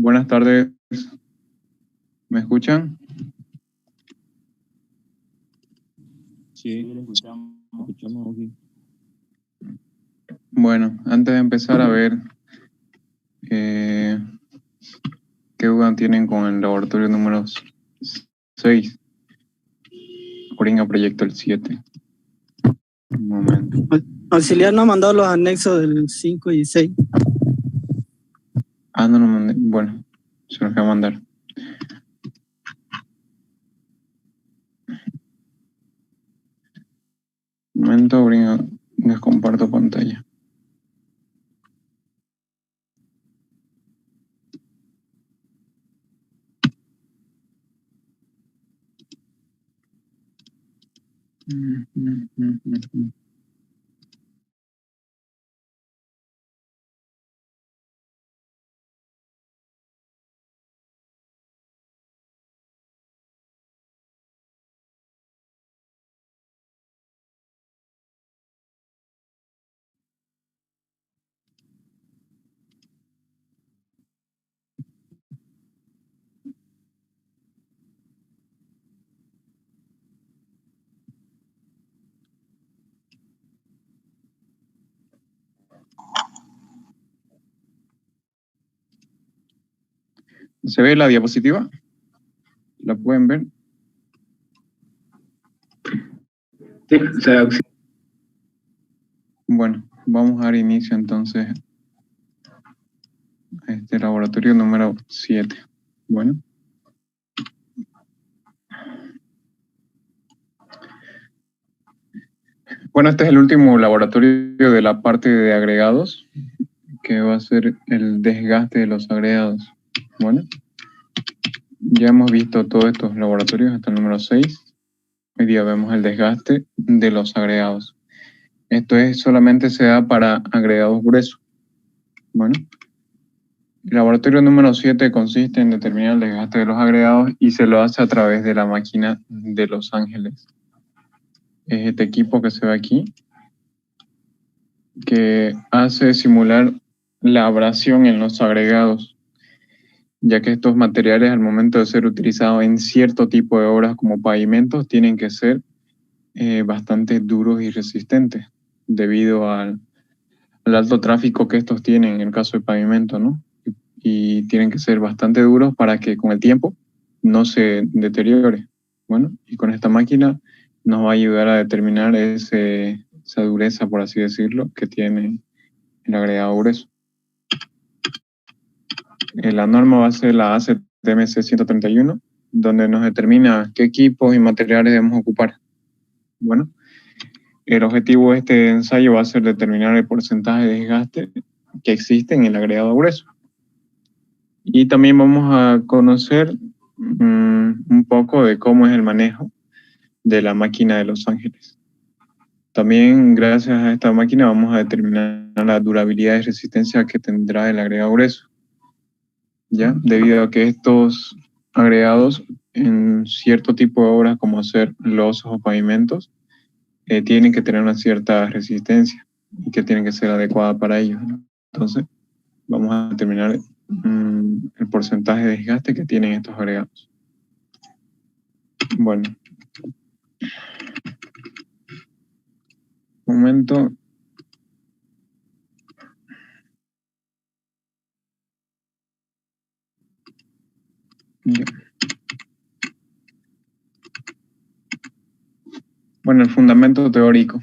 Buenas tardes, ¿me escuchan? Sí, le escuchamos. Aquí. Bueno, antes de empezar a ver qué duda tienen con el laboratorio número 6, Coringa Proyecto el 7. Un momento. Auxiliar no ha mandado los anexos del 5 y 6. Ah, no lo mandé. Bueno, se los voy a mandar. Un momento, les comparto pantalla. ¿Se ve la diapositiva? ¿La pueden ver? Sí, se ve. Bueno, vamos a dar inicio entonces a este laboratorio número 7. Bueno. Bueno, este es el último laboratorio de la parte de agregados, que va a ser el desgaste de los agregados. Bueno, ya hemos visto todos estos laboratorios hasta el número 6. Hoy día vemos el desgaste de los agregados. Esto solamente se da para agregados gruesos. Bueno, el laboratorio número 7 consiste en determinar el desgaste de los agregados y se lo hace a través de la máquina de Los Ángeles. Es este equipo que se ve aquí, que hace simular la abrasión en los agregados, ya que estos materiales al momento de ser utilizados en cierto tipo de obras como pavimentos tienen que ser bastante duros y resistentes debido al alto tráfico que estos tienen en el caso de pavimento, ¿no? Y tienen que ser bastante duros para que con el tiempo no se deteriore. Bueno, y con esta máquina nos va a ayudar a determinar esa dureza, por así decirlo, que tiene el agregado grueso. La norma va a ser la ACTMC 131, donde nos determina qué equipos y materiales debemos ocupar. Bueno, el objetivo de este ensayo va a ser determinar el porcentaje de desgaste que existe en el agregado grueso. Y también vamos a conocer un poco de cómo es el manejo de la máquina de Los Ángeles. También gracias a esta máquina vamos a determinar la durabilidad y resistencia que tendrá el agregado grueso, ¿ya? Debido a que estos agregados en cierto tipo de obras como hacer losos o pavimentos tienen que tener una cierta resistencia y que tienen que ser adecuada para ellos, ¿no? Entonces vamos a determinar el porcentaje de desgaste que tienen estos agregados. Bueno, un momento. Ya. Bueno, el fundamento teórico.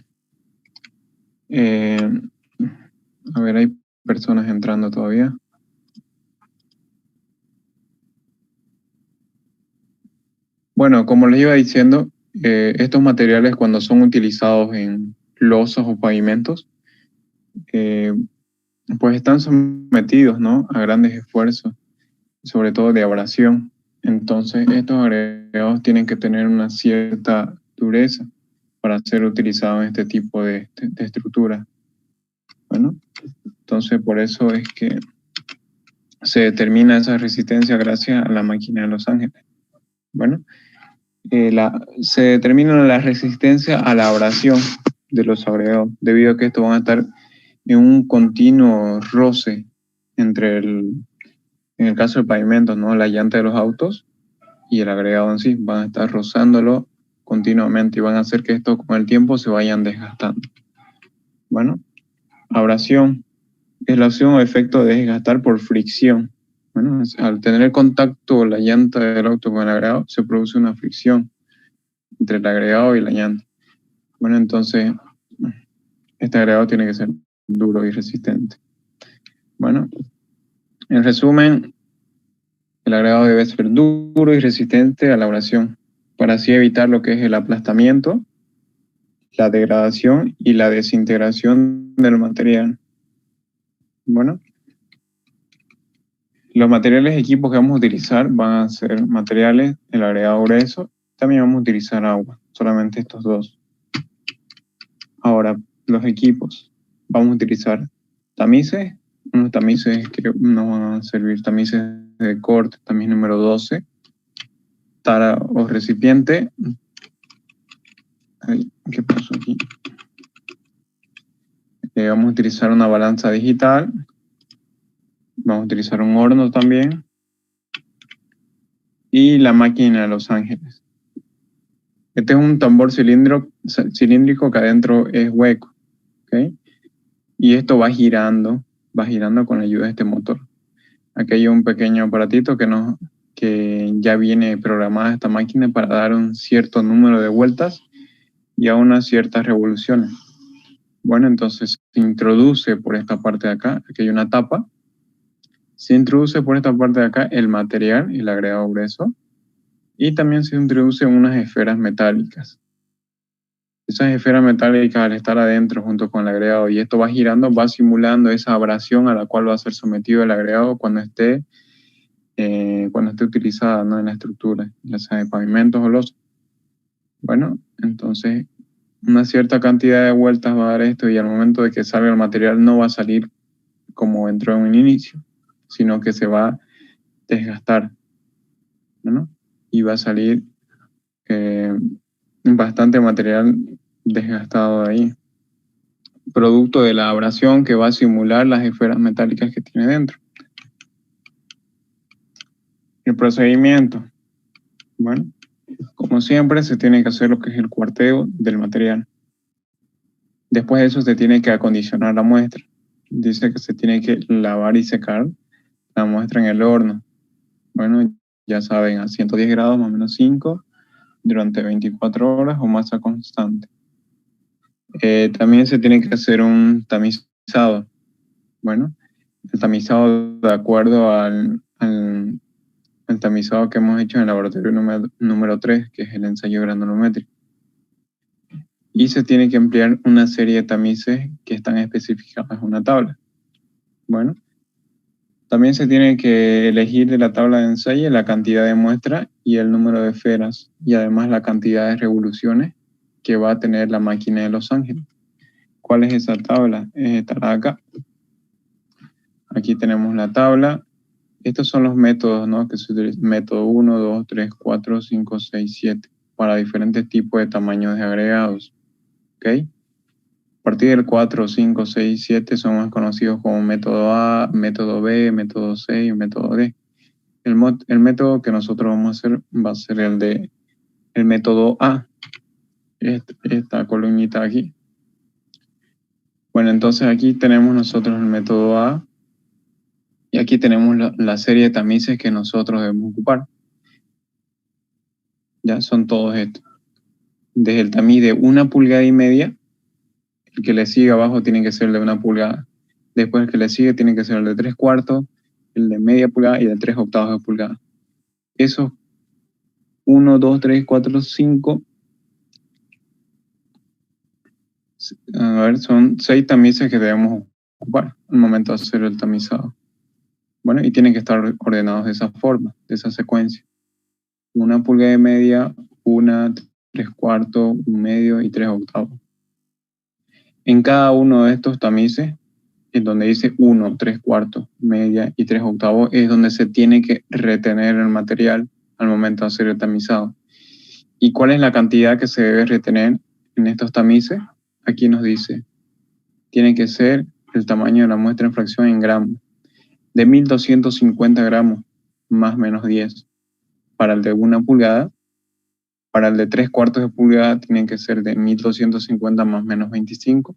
A ver, hay personas entrando todavía. Bueno, como les iba diciendo, estos materiales cuando son utilizados en losas o pavimentos, pues están sometidos, ¿no?, a grandes esfuerzos, sobre todo de abrasión. Entonces, estos agregados tienen que tener una cierta dureza para ser utilizados en este tipo de estructuras. Bueno, entonces por eso es que se determina esa resistencia gracias a la máquina de Los Ángeles. Bueno, se determina la resistencia a la abrasión de los agregados, debido a que estos van a estar en un continuo roce entre En el caso del pavimento, ¿no? La llanta de los autos y el agregado en sí van a estar rozándolo continuamente y van a hacer que esto con el tiempo se vayan desgastando. Bueno, abrasión es la acción o efecto de desgastar por fricción. Bueno, al tener el contacto la llanta del auto con el agregado, se produce una fricción entre el agregado y la llanta. Bueno, entonces, este agregado tiene que ser duro y resistente. Bueno, en resumen, el agregado debe ser duro y resistente a la abrasión, para así evitar lo que es el aplastamiento, la degradación y la desintegración del material. Bueno, los materiales y equipos que vamos a utilizar van a ser materiales, el agregado grueso, también vamos a utilizar agua, solamente estos dos. Ahora, los equipos, vamos a utilizar tamices, unos tamices que nos van a servir, tamices de corte, tamiz número 12, tara o recipiente. Ay, ¿qué pasó aquí? Vamos a utilizar una balanza digital, vamos a utilizar un horno también, y la máquina de Los Ángeles. Este es un tambor cilíndrico que adentro es hueco, ¿ok? Y esto va girando con la ayuda de este motor. Aquí hay un pequeño aparatito que ya viene programada esta máquina para dar un cierto número de vueltas y a unas ciertas revoluciones. Bueno, entonces se introduce por esta parte de acá, aquí hay una tapa, se introduce por esta parte de acá el material, el agregado grueso, y también se introducen unas esferas metálicas. Esas esferas metálicas, al estar adentro junto con el agregado y esto va girando, va simulando esa abrasión a la cual va a ser sometido el agregado cuando esté utilizada, ¿no? En la estructura, ya sea de pavimentos o losa. Bueno, entonces una cierta cantidad de vueltas va a dar esto y al momento de que salga el material no va a salir como entró en un inicio, sino que se va a desgastar, ¿no? Y va a salir bastante material desgastado de ahí, producto de la abrasión que va a simular las esferas metálicas que tiene dentro. El procedimiento, bueno, como siempre se tiene que hacer lo que es el cuarteo del material. Después de eso se tiene que acondicionar la muestra. Dice que se tiene que lavar y secar la muestra en el horno. Bueno, ya saben, a 110 grados más o menos 5 durante 24 horas o masa constante. También se tiene que hacer un tamizado. Bueno, el tamizado de acuerdo al tamizado que hemos hecho en el laboratorio número 3, que es el ensayo granulométrico. Y se tiene que emplear una serie de tamices que están especificadas en una tabla. Bueno, también se tiene que elegir de la tabla de ensayo la cantidad de muestra y el número de esferas y además la cantidad de revoluciones que va a tener la máquina de Los Ángeles. ¿Cuál es esa tabla? Estará acá. Aquí tenemos la tabla. Estos son los métodos, ¿no? Que se utilizan. Método 1, 2, 3, 4, 5, 6, 7 para diferentes tipos de tamaños de agregados. ¿Ok? A partir del 4, 5, 6, 7 son más conocidos como método A, método B, método C y método D. El método que nosotros vamos a hacer va a ser el método A. Esta columnita aquí. Bueno, entonces aquí tenemos nosotros el método A y aquí tenemos la serie de tamices que nosotros debemos ocupar. Ya son todos estos. Desde el tamiz de 1,5 pulgadas, el que le sigue abajo tiene que ser el de 1 pulgada. Después el que le sigue tiene que ser el de 3/4, el de media pulgada y el de 3/8 de pulgada. Esos 1, 2, 3, 4, 5. A ver, son 6 tamices que debemos ocupar al momento de hacer el tamizado. Bueno, y tienen que estar ordenados de esa forma, de esa secuencia. 1 pulgada y media, 1, 3/4, 1 medio y 3/8. En cada uno de estos tamices, en donde dice 1, 3/4, media y 3/8, es donde se tiene que retener el material al momento de hacer el tamizado. ¿Y cuál es la cantidad que se debe retener en estos tamices? Aquí nos dice, tiene que ser el tamaño de la muestra en fracción en gramos. de 1250 gramos más menos 10. Para el de 1 pulgada, para el de 3/4 de pulgada tienen que ser de 1250 más menos 25.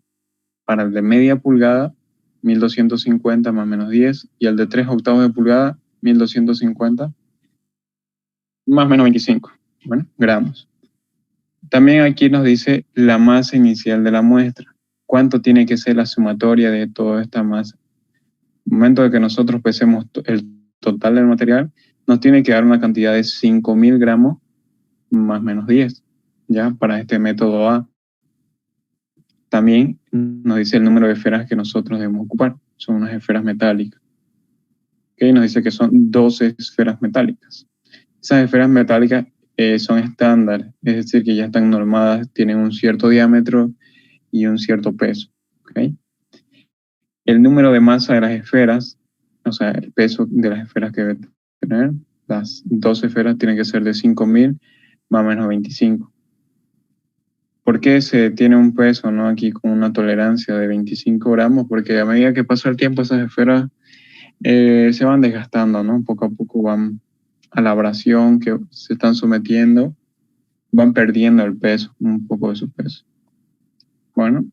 Para el de media pulgada, 1250 más menos 10. Y el de 3/8 de pulgada, 1250 más menos 25. Bueno, gramos. También aquí nos dice la masa inicial de la muestra. ¿Cuánto tiene que ser la sumatoria de toda esta masa? En el momento de que nosotros pesemos el total del material, nos tiene que dar una cantidad de 5000 gramos más menos 10, ¿ya? Para este método A. También nos dice el número de esferas que nosotros debemos ocupar. Son unas esferas metálicas. ¿Okay? Nos dice que son 12 esferas metálicas. Esas esferas metálicas son estándar, es decir, que ya están normadas, tienen un cierto diámetro y un cierto peso. ¿Okay? El número de masa de las esferas, o sea, el peso de las esferas que debe tener, las 12 esferas tienen que ser de 5000 más o menos 25. ¿Por qué se tiene un peso, ¿no? Aquí con una tolerancia de 25 gramos? Porque a medida que pasa el tiempo esas esferas se van desgastando, ¿no? Poco a poco van a la abrasión que se están sometiendo, van perdiendo el peso, un poco de su peso. Bueno.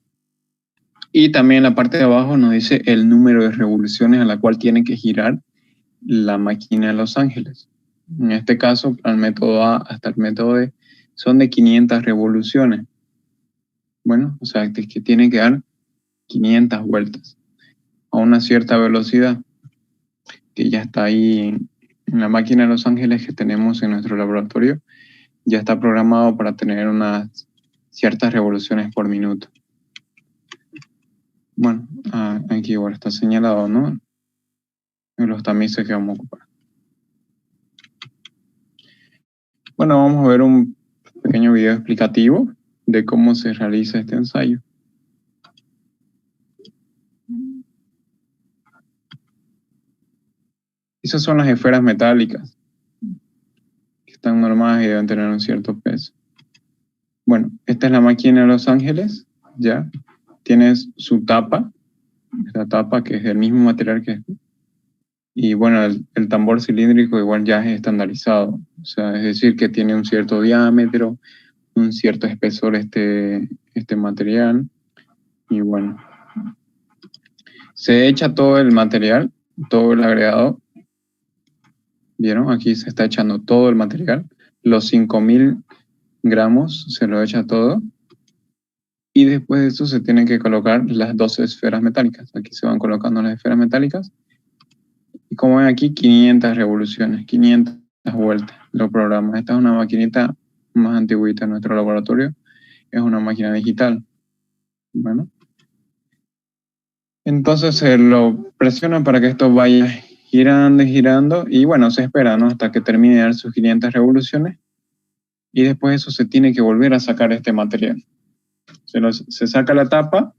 Y también en la parte de abajo nos dice el número de revoluciones a la cual tiene que girar la máquina de Los Ángeles. En este caso, para el método A hasta el método D, son de 500 revoluciones. Bueno, o sea, que tiene que dar 500 vueltas a una cierta velocidad que ya está ahí en la máquina de Los Ángeles que tenemos en nuestro laboratorio. Ya está programado para tener unas ciertas revoluciones por minuto. Bueno, aquí igual está señalado, ¿no? En los tamices que vamos a ocupar. Bueno, vamos a ver un pequeño video explicativo de cómo se realiza este ensayo. Esas son las esferas metálicas que están normadas y deben tener un cierto peso. Bueno, esta es la máquina de Los Ángeles, ya. Tienes su tapa, esta tapa que es del mismo material que este. Y bueno, el tambor cilíndrico igual ya es estandarizado. O sea, es decir, que tiene un cierto diámetro, un cierto espesor este material. Y bueno, se echa todo el material, todo el agregado. ¿Vieron? Aquí se está echando todo el material. Los 5000 gramos se lo echa todo. Y después de eso se tienen que colocar las 12 esferas metálicas. Aquí se van colocando las esferas metálicas. Y como ven aquí, 500 revoluciones, 500 vueltas. Lo programas. Esta es una maquinita más antiguita en nuestro laboratorio. Es una máquina digital. Bueno. Entonces se lo presionan para que esto vaya girando y girando. Y bueno, se espera, ¿no? Hasta que termine de dar sus 500 revoluciones. Y después de eso se tiene que volver a sacar este material. Se saca la tapa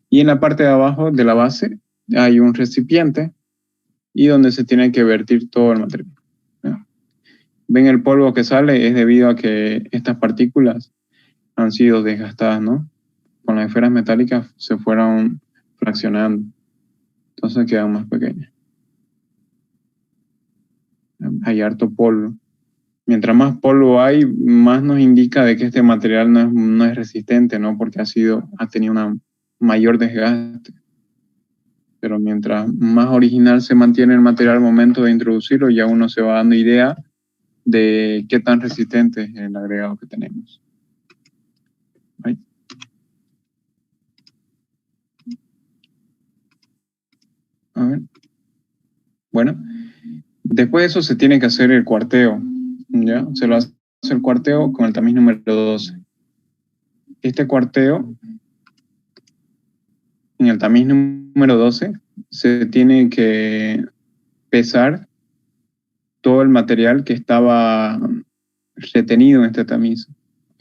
y en la parte de abajo de la base hay un recipiente y donde se tiene que vertir todo el material. ¿No? Ven el polvo que sale, es debido a que estas partículas han sido desgastadas, ¿no? Con las esferas metálicas se fueron fraccionando, entonces quedan más pequeñas. Hay harto polvo. Mientras más polvo hay, más nos indica de que este material no es resistente, ¿no? Porque ha tenido una mayor desgaste. Pero mientras más original se mantiene el material al momento de introducirlo, ya uno se va dando idea de qué tan resistente es el agregado que tenemos. ¿Right? A ver. Bueno, después de eso se tiene que hacer el cuarteo. ¿Ya? Se lo hace el cuarteo con el tamiz número 12. Este cuarteo, en el tamiz número 12, se tiene que pesar todo el material que estaba retenido en este tamiz.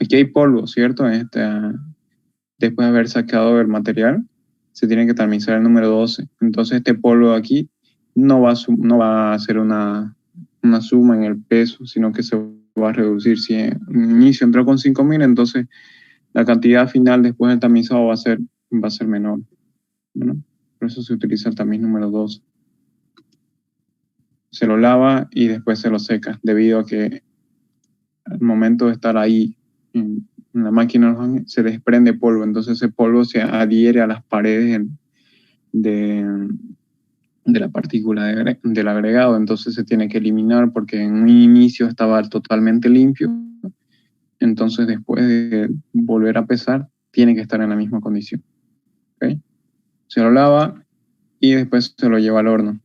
Aquí hay polvo, ¿cierto? Después de haber sacado el material, se tiene que tamizar el número 12. Entonces este polvo aquí no va a hacer una suma en el peso, sino que se va a reducir. Si en inicio entró con 5000, entonces la cantidad final después del tamizado va a ser menor. Bueno, por eso se utiliza el tamiz número 12. se lo lava y después se lo seca, debido a que al momento de estar ahí en la máquina se desprende polvo, entonces ese polvo se adhiere a las paredes de la partícula del agregado, entonces se tiene que eliminar porque en un inicio estaba totalmente limpio, entonces después de volver a pesar tiene que estar en la misma condición. ¿Okay? Se lo lava y después se lo lleva al horno.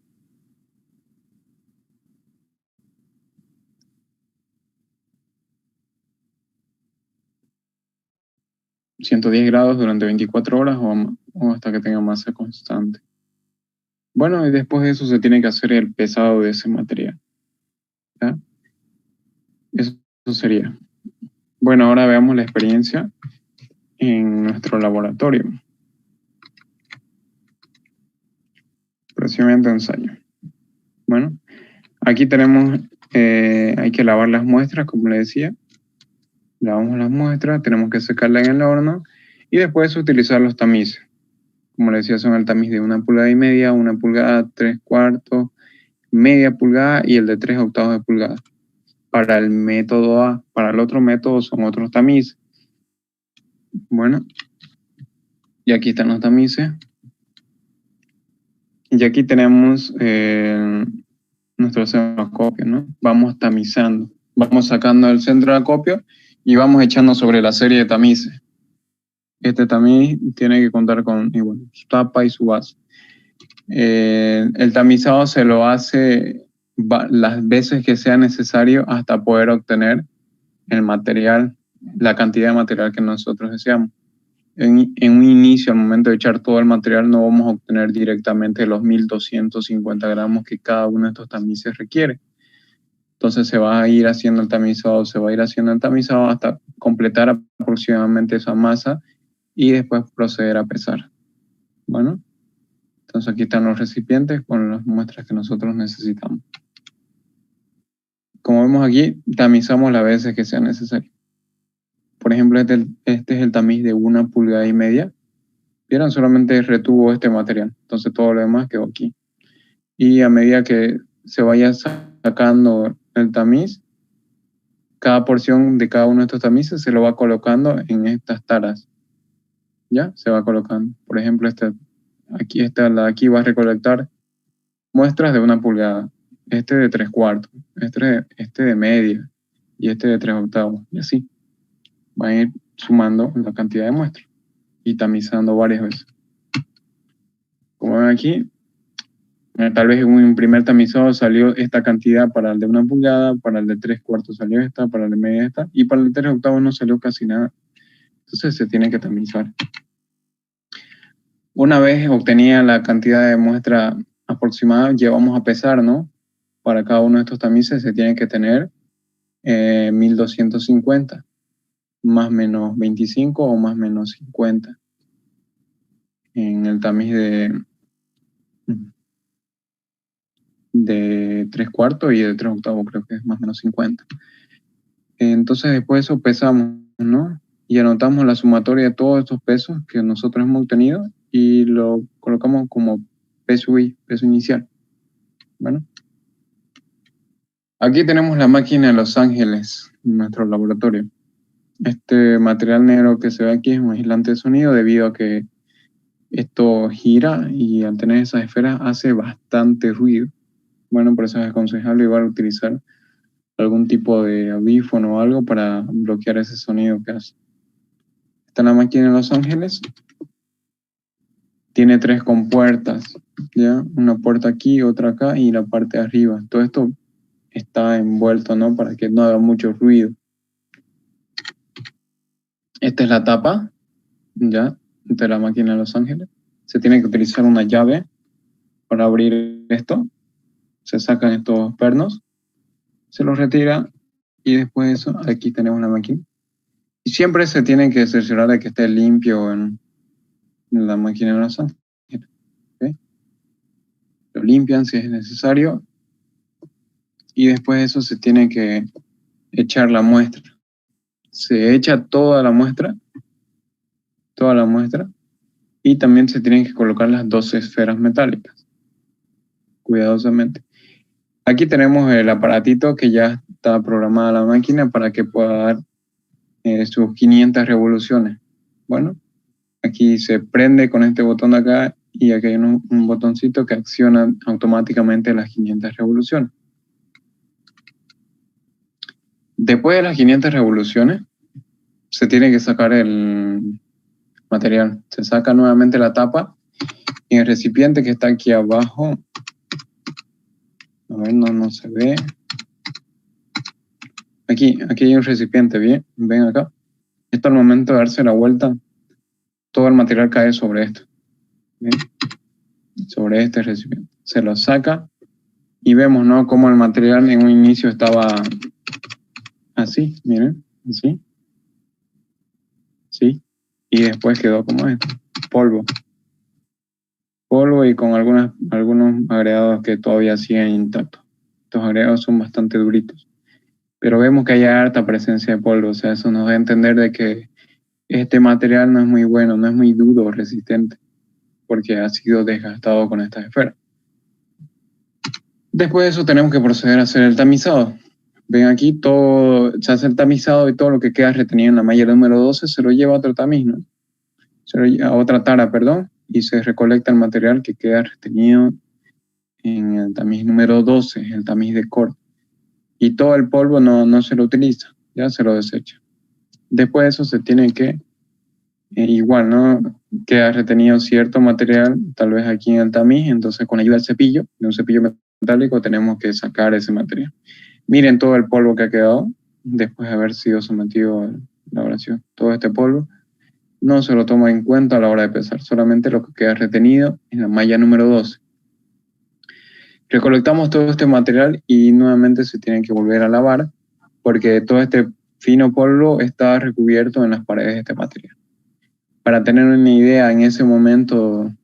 $110 durante 24 horas o hasta que tenga masa constante. Bueno, y después de eso se tiene que hacer el pesado de ese material. ¿Ya? Eso sería. Bueno, ahora veamos la experiencia en nuestro laboratorio. Procedimiento de ensayo. Bueno, aquí tenemos, hay que lavar las muestras, como le decía. Lavamos las muestras, tenemos que secarlas en el horno y después utilizar los tamices. Como le decía, son el tamiz de 1,5 pulgadas, 1 pulgada, 3/4, media pulgada y el de 3/8 de pulgada. Para el método A, para el otro método son otros tamices. Bueno, y aquí están los tamices. Y aquí tenemos nuestro acopio, ¿no? Vamos tamizando, vamos sacando el centro de acopio y vamos echando sobre la serie de tamices. Este tamiz tiene que contar con su tapa y su base. El tamizado se lo hace las veces que sea necesario hasta poder obtener el material, la cantidad de material que nosotros deseamos. En un inicio, al momento de echar todo el material, no vamos a obtener directamente los 1250 gramos que cada uno de estos tamices requiere. Entonces se va a ir haciendo el tamizado, hasta completar aproximadamente esa masa y después proceder a pesar. Bueno, entonces aquí están los recipientes con las muestras que nosotros necesitamos. Como vemos aquí, tamizamos las veces que sea necesario. Por ejemplo, este es el tamiz de 1,5 pulgadas. Vieron, solamente retuvo este material, entonces todo lo demás quedó aquí. Y a medida que se vaya sacando el tamiz, cada porción de cada uno de estos tamices se lo va colocando en estas taras. ¿Ya? Se va colocando. Por ejemplo, la de aquí va a recolectar muestras de 1 pulgada, este de 3/4, este de media y este de 3/8, y así. Va a ir sumando la cantidad de muestras y tamizando varias veces. Como ven aquí, tal vez en un primer tamizado salió esta cantidad para el de 1 pulgada, para el de 3/4 salió esta, para el de media esta, y para el de 3/8 no salió casi nada. Entonces se tiene que tamizar. Una vez obtenida la cantidad de muestra aproximada, llevamos a pesar, ¿no? Para cada uno de estos tamices se tiene que tener 1250, más menos 25 o más menos 50. En el tamiz de 3/4 y de 3/8 creo que es más o menos 50. Entonces después de eso pesamos, ¿no? Y anotamos la sumatoria de todos estos pesos que nosotros hemos obtenido y lo colocamos como peso inicial. Bueno, aquí tenemos la máquina de Los Ángeles, en nuestro laboratorio. Este material negro que se ve aquí es un aislante de sonido debido a que esto gira y al tener esas esferas hace bastante ruido. Bueno, por eso es aconsejable igual utilizar algún tipo de audífono o algo para bloquear ese sonido que hace. Está la máquina de Los Ángeles. Tiene 3 compuertas, ¿ya? Una puerta aquí, otra acá y la parte de arriba. Todo esto está envuelto, ¿no? Para que no haga mucho ruido. Esta es la tapa, ¿ya? De la máquina de Los Ángeles. Se tiene que utilizar una llave para abrir esto. Se sacan estos pernos, se los retira y después de eso, aquí tenemos la máquina. Y siempre se tiene que cerciorar de que esté limpio en la máquina de Los Ángeles. ¿Okay? Lo limpian si es necesario y después de eso se tiene que echar la muestra. Se echa toda la muestra y también se tienen que colocar las 2 esferas metálicas, cuidadosamente. Aquí tenemos el aparatito que ya está programada la máquina para que pueda dar sus 500 revoluciones. Bueno, aquí se prende con este botón de acá y aquí hay un botoncito que acciona automáticamente las 500 revoluciones. Después de las 500 revoluciones, se tiene que sacar el material. Se saca nuevamente la tapa y el recipiente que está aquí abajo, a ver, no se ve. Aquí hay un recipiente, bien, ven acá. Esto al momento de darse la vuelta, todo el material cae sobre esto. ¿Ven? Sobre este recipiente. Se lo saca y vemos, ¿no?, cómo el material en un inicio estaba así, miren, así. ¿Sí? Y después quedó como esto, polvo. Polvo y con algunos agregados que todavía siguen intactos. Estos agregados son bastante duritos. Pero vemos que hay harta presencia de polvo, o sea, eso nos da a entender de que este material no es muy bueno, no es muy duro o resistente, porque ha sido desgastado con estas esferas. Después de eso tenemos que proceder a hacer el tamizado. Ven aquí, todo se hace el tamizado y todo lo que queda retenido en la malla número 12 se lo lleva a otro tamiz, ¿no? Se lo lleva a otra tara, perdón, y se recolecta el material que queda retenido en el tamiz número 12, el tamiz de corte. Y todo el polvo no se lo utiliza, ya se lo desecha. Después de eso se tiene que, igual, ¿no?, queda retenido cierto material, tal vez aquí en el tamiz, entonces con ayuda del cepillo, de un cepillo metálico, tenemos que sacar ese material. Miren todo el polvo que ha quedado después de haber sido sometido a la elaboración. Todo este polvo no se lo toma en cuenta a la hora de pesar, solamente lo que queda retenido en la malla número 12. Recolectamos todo este material y nuevamente se tiene que volver a lavar porque todo este fino polvo está recubierto en las paredes de este material. Para tener una idea en ese momento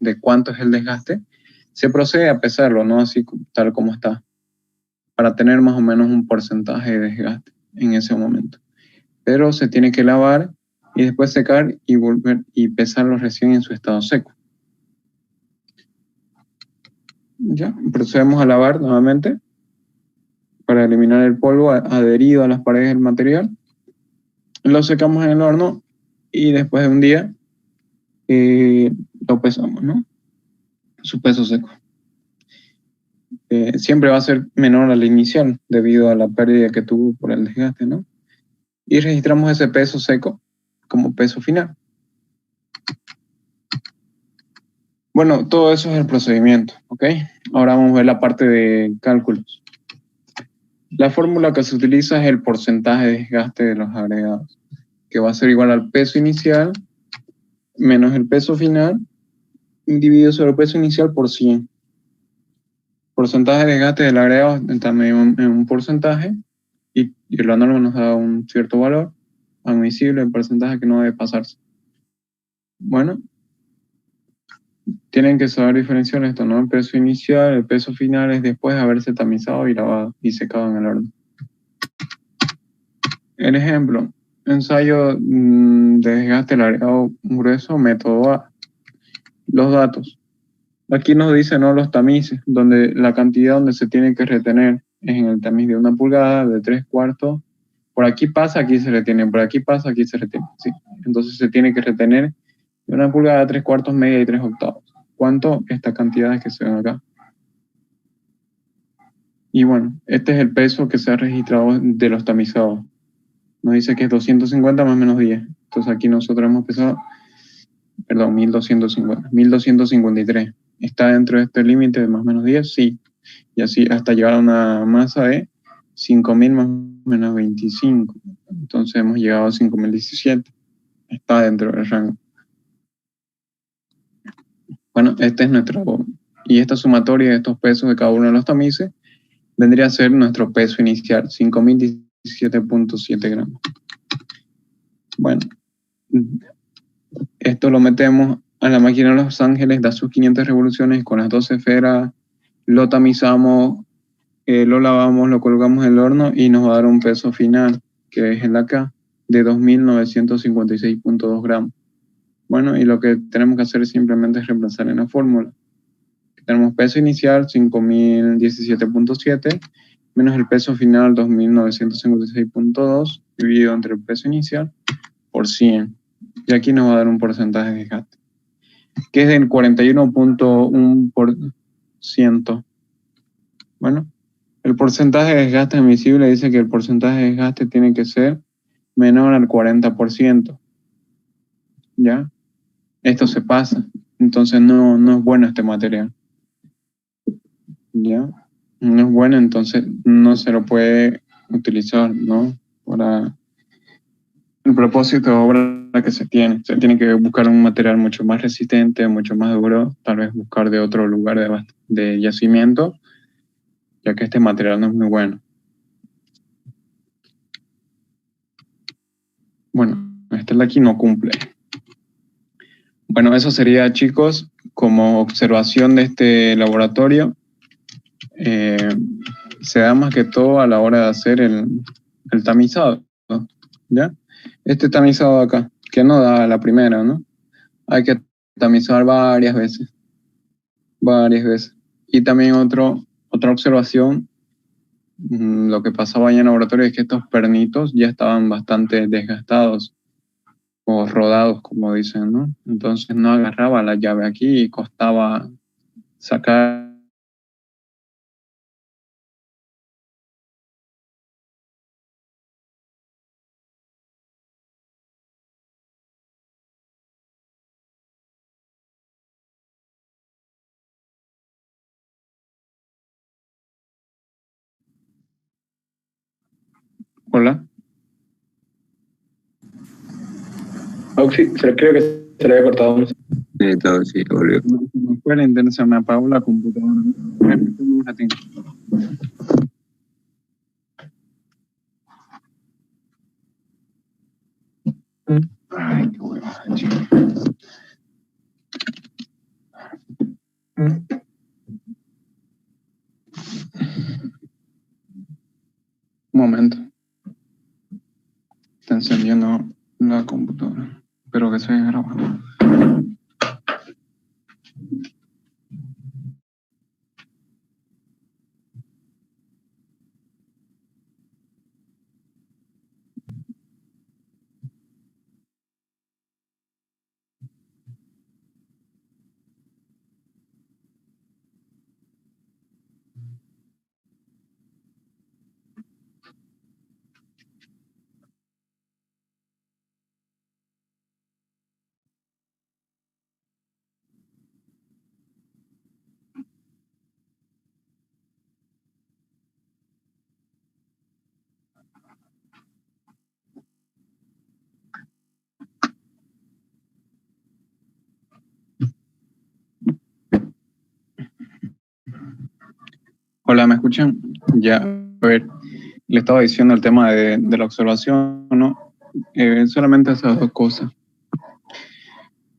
de cuánto es el desgaste, se procede a pesarlo, no así tal como está, para tener más o menos un porcentaje de desgaste en ese momento. Pero se tiene que lavar y después secar y volver y pesarlo recién en su estado seco. Ya, procedemos a lavar nuevamente para eliminar el polvo adherido a las paredes del material. Lo secamos en el horno y después de un día lo pesamos, ¿no? Su peso seco. Siempre va a ser menor al inicial debido a la pérdida que tuvo por el desgaste, ¿no? Y registramos ese peso seco como peso final. Bueno, todo eso es el procedimiento, ¿ok? Ahora vamos a ver la parte de cálculos. La fórmula que se utiliza es el porcentaje de desgaste de los agregados, que va a ser igual al peso inicial menos el peso final dividido sobre el peso inicial por 100. Porcentaje de desgaste del agregado está medido en un porcentaje y la norma nos da un cierto valor admisible, el porcentaje que no debe pasarse. Bueno, tienen que saber diferenciar esto, ¿no? El peso inicial, el peso final es después de haberse tamizado y lavado y secado en el horno. El ejemplo, ensayo de desgaste del agregado grueso, método A. Los datos. Aquí nos dice, ¿no?, los tamices, donde la cantidad donde se tiene que retener es en el tamiz de 1 pulgada, de 3/4. Por aquí pasa, aquí se retiene, por aquí pasa, aquí se retiene. ¿Sí? Entonces se tiene que retener de 1 pulgada, 3/4, media y 3/8. ¿Cuánto? Estas cantidades que se ven acá. Y bueno, este es el peso que se ha registrado de los tamizados. Nos dice que es 250 más o menos 10. Entonces aquí nosotros hemos pesado, perdón, 1250, 1253. ¿Está dentro de este límite de más o menos 10? Sí. Y así hasta llegar a una masa de 5000 más o menos 25. Entonces hemos llegado a 5017. Está dentro del rango. Bueno, este es nuestro, y esta sumatoria de estos pesos de cada uno de los tamices vendría a ser nuestro peso inicial, 5017.7 gramos. Bueno, esto lo metemos a la máquina de Los Ángeles, da sus 500 revoluciones, con las 12 esferas lo tamizamos, lo lavamos, lo colgamos en el horno y nos va a dar un peso final, que es el acá, de 2956.2 gramos. Bueno, y lo que tenemos que hacer simplemente es reemplazar en la fórmula. Tenemos peso inicial 5.017.7 menos el peso final 2.956.2 dividido entre el peso inicial por 100. Y aquí nos va a dar un porcentaje de desgaste, que es del 41.1%. Bueno, el porcentaje de desgaste admisible dice que el porcentaje de desgaste tiene que ser menor al 40%. ¿Ya? Esto se pasa. Entonces no es bueno este material. ¿Ya? No es bueno, entonces no se lo puede utilizar, ¿no? Para el propósito de obra que se tiene. Se tiene que buscar un material mucho más resistente, mucho más duro, tal vez buscar de otro lugar de yacimiento, ya que este material no es muy bueno. Bueno, este de aquí no cumple. Bueno, eso sería, chicos, como observación de este laboratorio. Se da más que todo a la hora de hacer el tamizado, ¿ya? Este tamizado de acá, que no da la primera, ¿no? Hay que tamizar varias veces. Y también otra observación, lo que pasaba en el laboratorio es que estos pernitos ya estaban bastante desgastados o rodados, como dicen, ¿no? Entonces no agarraba la llave aquí y costaba sacar. Hola. Creo que se le había cortado. Sí, todo, sí, volvió. Se me fue la internet, se me apagó la computadora. Un ratito. Ay, qué hueva, chico. Un momento. Está encendiendo la computadora. Espero que se haya grabado. Hola, ¿me escuchan? Ya, a ver, le estaba diciendo el tema de la observación, ¿no? Solamente esas dos cosas.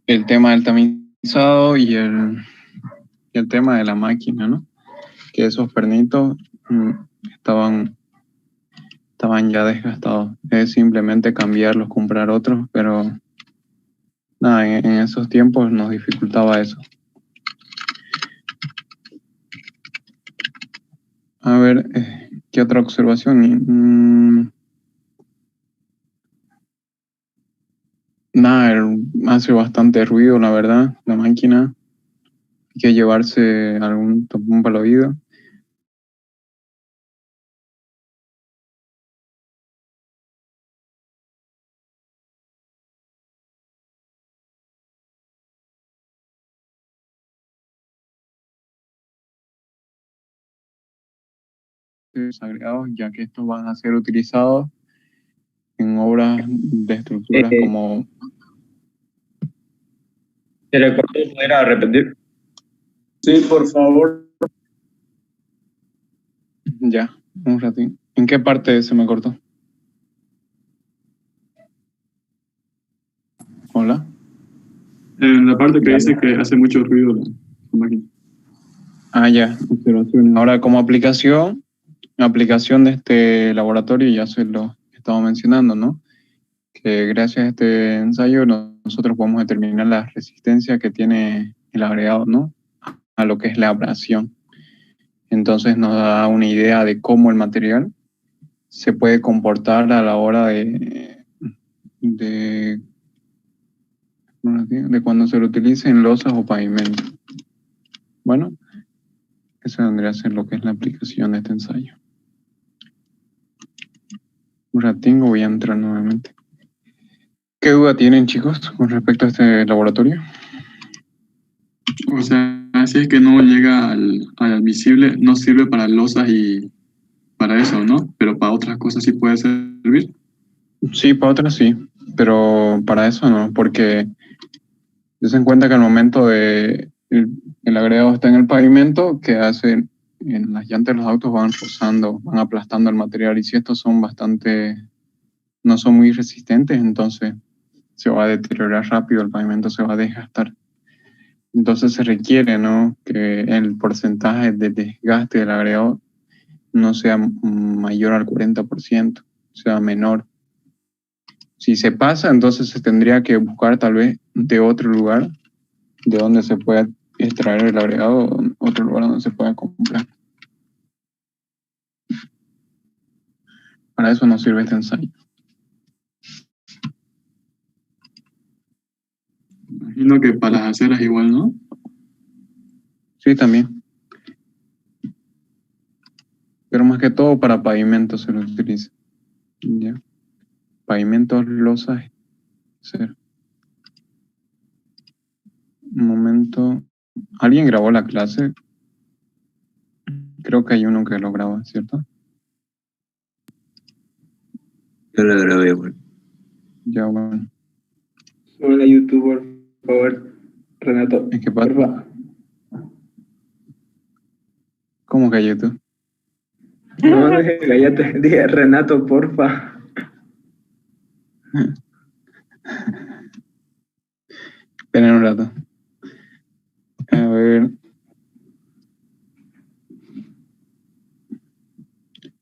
El tema del tamizado y el tema de la máquina, ¿no? Que esos pernitos estaban ya desgastados. Es simplemente cambiarlos, comprar otros, pero nada, en esos tiempos nos dificultaba eso. A ver, ¿qué otra observación? Nada, hace bastante ruido, la verdad, la máquina. Hay que llevarse algún tapón para el oído. Agregados, ya que estos van a ser utilizados en obras de estructuras como... ¿Se le cortó? ¿Pudiera repetir? Sí, por favor. Ya, un ratito. ¿En qué parte se me cortó? Hola. En la parte que dice que hace mucho ruido la máquina. Ah, ya, observaciones. Ahora, como aplicación de este laboratorio, ya se lo estaba mencionando, ¿no? Que gracias a este ensayo nosotros podemos determinar la resistencia que tiene el agregado, ¿no? a lo que es la abrasión. Entonces nos da una idea de cómo el material se puede comportar a la hora de cuando se lo utilice en losas o pavimento. Bueno, eso vendría a ser lo que es la aplicación de este ensayo. Un ratingo voy a entrar nuevamente. ¿Qué duda tienen, chicos, con respecto a este laboratorio? O sea, si es que no llega al visible, no sirve para losas y para eso, ¿no? Pero para otras cosas sí puede servir. Sí, para otras sí, pero para eso no, porque se en cuenta que al momento de el agregado está en el pavimento, que hace en las llantas de los autos van rozando, van aplastando el material, y si estos son no son muy resistentes, entonces se va a deteriorar rápido, el pavimento se va a desgastar. Entonces se requiere, ¿no?, que el porcentaje de desgaste del agregado no sea mayor al 40%, sea menor. Si se pasa, entonces se tendría que buscar tal vez de otro lugar de donde se pueda extraer el agregado, otro lugar donde se pueda comprar. Para eso nos sirve este ensayo. Imagino que para las aceras igual, ¿no? Sí, también. Pero más que todo para pavimentos se lo utiliza. ¿Ya? Pavimentos, losas, acero. Un momento. ¿Alguien grabó la clase? Creo que hay uno que lo graba, ¿cierto? Yo lo grabé, bueno. Ya, bueno. Hola, youtuber, por favor. Renato, Es que porfa. ¿Cómo que YouTube? No, cállate, dije Renato, porfa. Esperen un rato. A ver.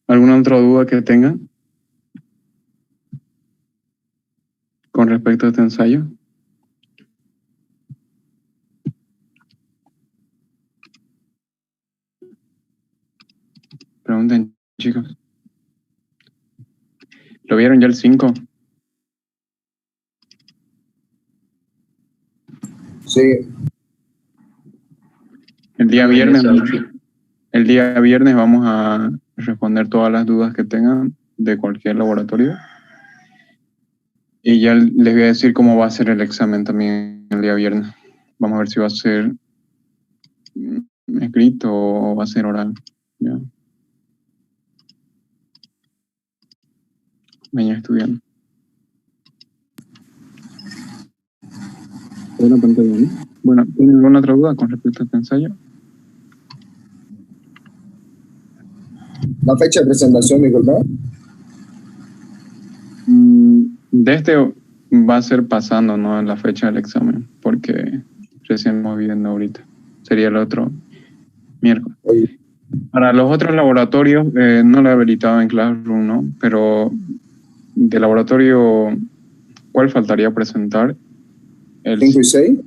¿Alguna otra duda que tengan con respecto a este ensayo? Pregunten, chicos. ¿Lo vieron ya el 5? Sí, El día No, viernes, en eso, el día viernes vamos a responder todas las dudas que tengan de cualquier laboratorio. Y ya les voy a decir cómo va a ser el examen también el día viernes. Vamos a ver si va a ser escrito o va a ser oral. ¿Ya? Vayan estudiando. Buena pantalla, ¿no? Bueno, ¿tienen alguna otra duda con respecto a este ensayo? la fecha de presentación, disculpa. De este va a ser pasando, ¿no?, en la fecha del examen, porque recién estamos viendo ahorita. Sería el otro miércoles. Oye, Para los otros laboratorios, no lo he habilitado en Classroom, ¿no? Pero de laboratorio, ¿cuál faltaría presentar? 5 y 6.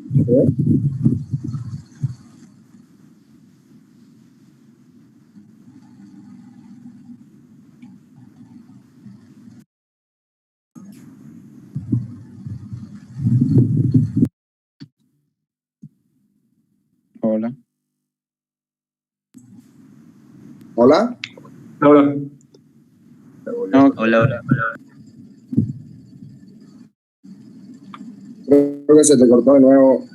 Hola. Hola. Hola. No, Hola, hola. Creo que se te cortó de nuevo.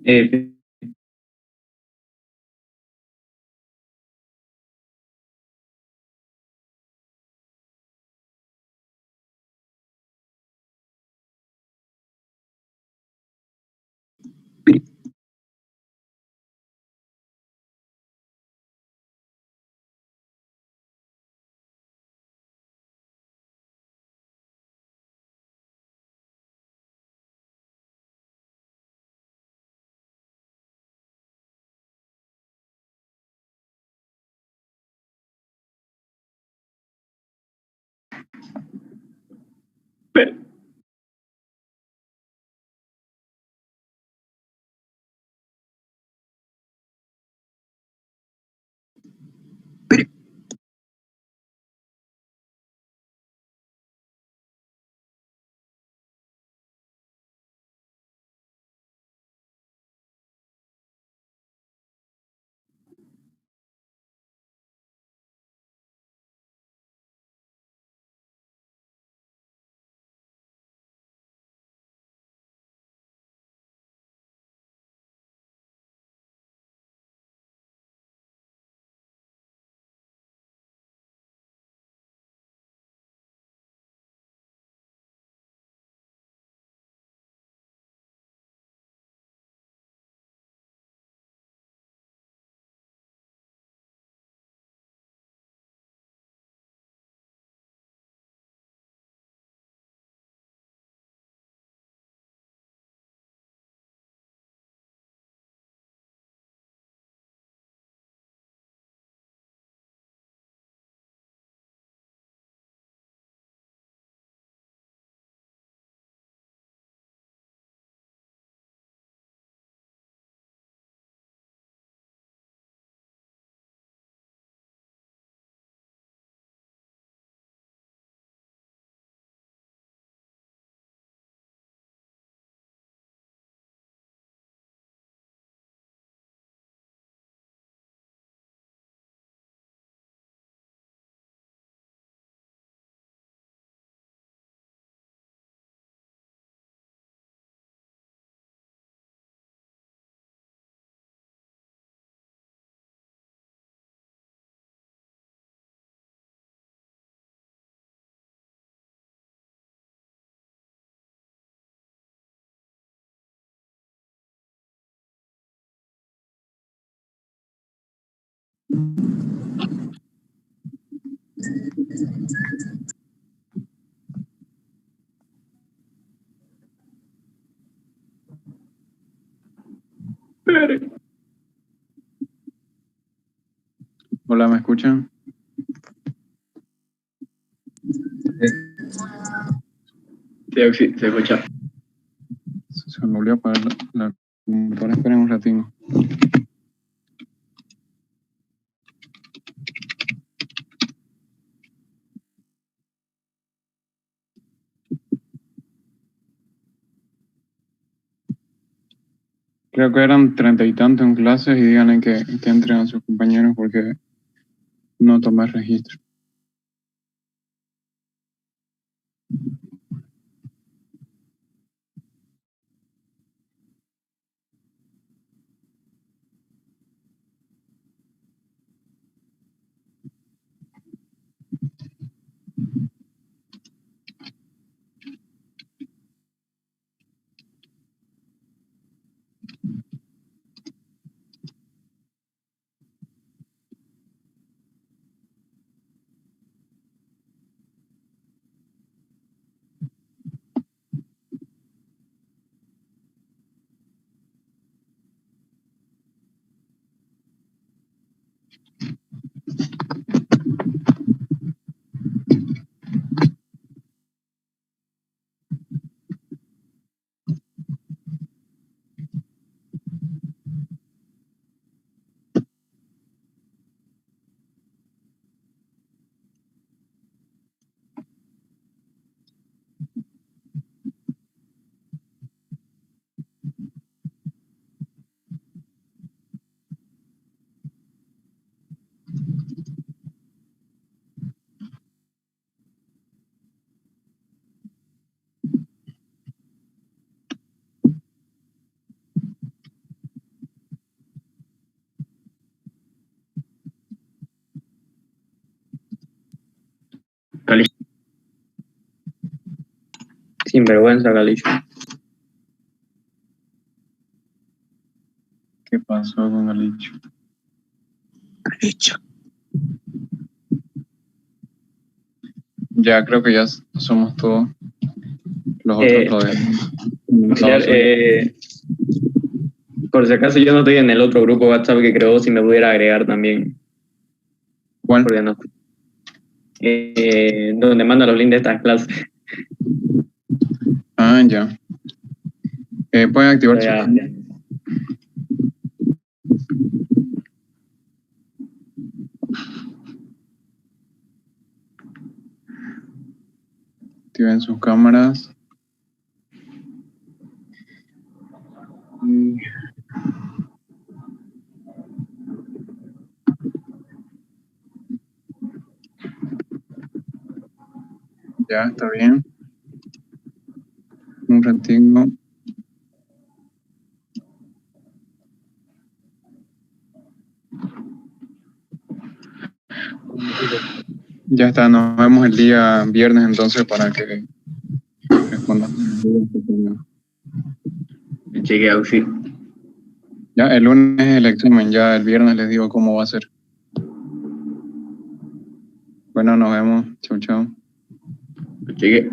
Eh, Hola, ¿me escuchan? sí, se escucha. Se me volvió a apagar la computadora. Esperen un ratito. Creo que eran 30 y tantos en clases y díganle que entren a sus compañeros porque no tomé registro. Sinvergüenza, Galicio. ¿Qué pasó con Galicho? Ya creo que ya somos todos. Los otros todavía. Auxiliar, por si acaso yo no estoy en el otro grupo WhatsApp que creó, si me pudiera agregar también. ¿Cuál? Porque no. Donde manda los links de estas clases. Ah, ya. Pueden activar su... Ya. Activen sus cámaras. Ya, está bien. Un ratito. Ya está, nos vemos el día viernes entonces para que respondan. Cheque, Auxi. Ya, el lunes es el examen, ya el viernes les digo cómo va a ser. Bueno, nos vemos. Chau, chau. Cheque.